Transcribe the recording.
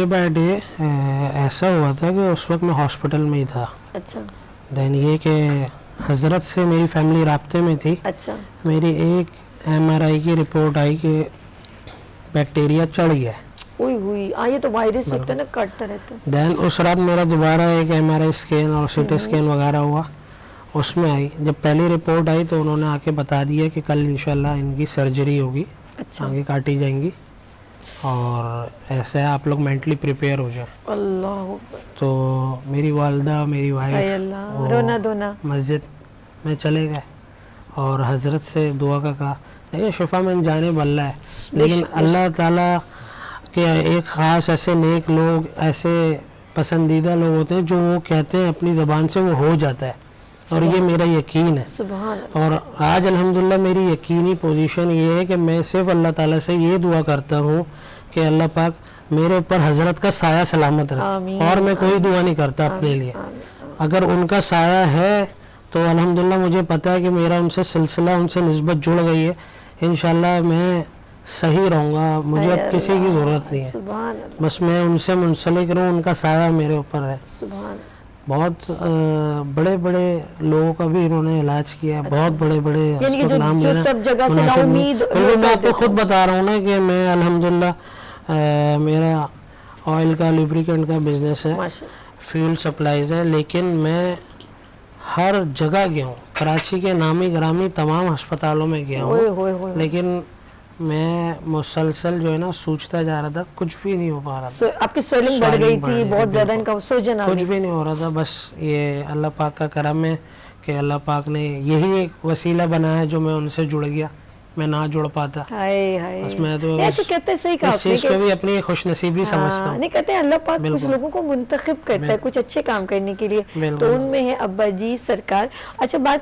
Day by day ऐसा हुआ था कि उस वक्त मैं हॉस्पिटल में ही था. अच्छा देन ये कि हजरत से मेरी फैमिली राब्ते में थी. अच्छा मेरी एक MRI की रिपोर्ट आई कि बैक्टीरिया चढ़ गया. हुई हुई ये तो वायरस होता है ना, काटता रहता है. देन उस रात मेरा दोबारा एक MRI स्कैन और CT स्कैन वगैरह हुआ. उसमें आई, जब पहली रिपोर्ट आई तो उन्होंने आके बता दिया कि कल इंशाल्लाह इनकी सर्जरी होगी. अच्छा आगे काटी जाएंगी और ऐसे है आप लोग मेंटली प्रिपेयर हो जाए. अल्लाह तो मेरी वालदा मेरी वाइफ अल्लाह, रोना धोना. मस्जिद में चले गए और हजरत से दुआ का कहा. देखिए शिफा में जाने बल्ला है, लेकिन अल्लाह ताला के एक ख़ास ऐसे नेक लोग, ऐसे पसंदीदा लोग होते हैं जो वो कहते हैं अपनी ज़बान से वो हो जाता है. और ये मेरा यकीन है. सुभान अल्लाह. और आज अल्हम्दुलिल्लाह मेरी यकीनी पोजीशन ये है कि मैं सिर्फ अल्लाह ताला से ये दुआ करता हूँ कि अल्लाह पाक मेरे ऊपर हजरत का साया सलामत रखे. आमीन, और मैं कोई दुआ नहीं करता अपने लिए. अगर उनका साया है तो अल्हम्दुलिल्लाह मुझे पता है कि मेरा उनसे सिलसिला, उनसे निस्बत जुड़ गई है. इंशाल्लाह मैं सही रहूँगा, मुझे अब किसी की ज़रूरत नहीं है. सुभान अल्लाह, बस मैं उनसे मुंसलिक रहूँ, उनका साया मेरे ऊपर है. सुभान. बहुत बड़े बड़े लोगों का भी इन्होंने इलाज किया है. बहुत बड़े बड़े यानी कि जो सब जगह से मुनासिब उम्मीद. बिल्कुल. मैं आपको खुद बता रहा हूँ ना कि मैं अल्हम्दुलिल्लाह मेरा ऑयल का लुब्रिकेंट का बिजनेस है, माशाअल्लाह. फ्यूल सप्लाईज है, लेकिन मैं हर जगह गया हूँ. कराची के नामी ग्रामी तमाम अस्पतालों में गया ओए हूँ, होए होए. लेकिन मैं मुसलसल जो है ना सूझता जा रहा था, कुछ भी नहीं हो पा रहा था. आपकी स्वेलिंग बढ़ गई थी बहुत ज्यादा, इनका सूजन आ कुछ गई. भी नहीं हो रहा था. बस ये अल्लाह पाक का करम है कि अल्लाह पाक ने यही एक वसीला बनाया है जो मैं उनसे जुड़ गया. मैं ना जुड़ पाता. हाय हाय. बस मैं तो अच्छा कहते हैं, सही कहा इस चीज़ को भी अपनी खुशनसीबी समझता हूँ. नहीं कहते हैं अल्लाह पाक कुछ लोगों को मुंतखब करता है कुछ अच्छे काम करने के लिए, तो उनमें है अब्बा जी सरकार. अच्छा बात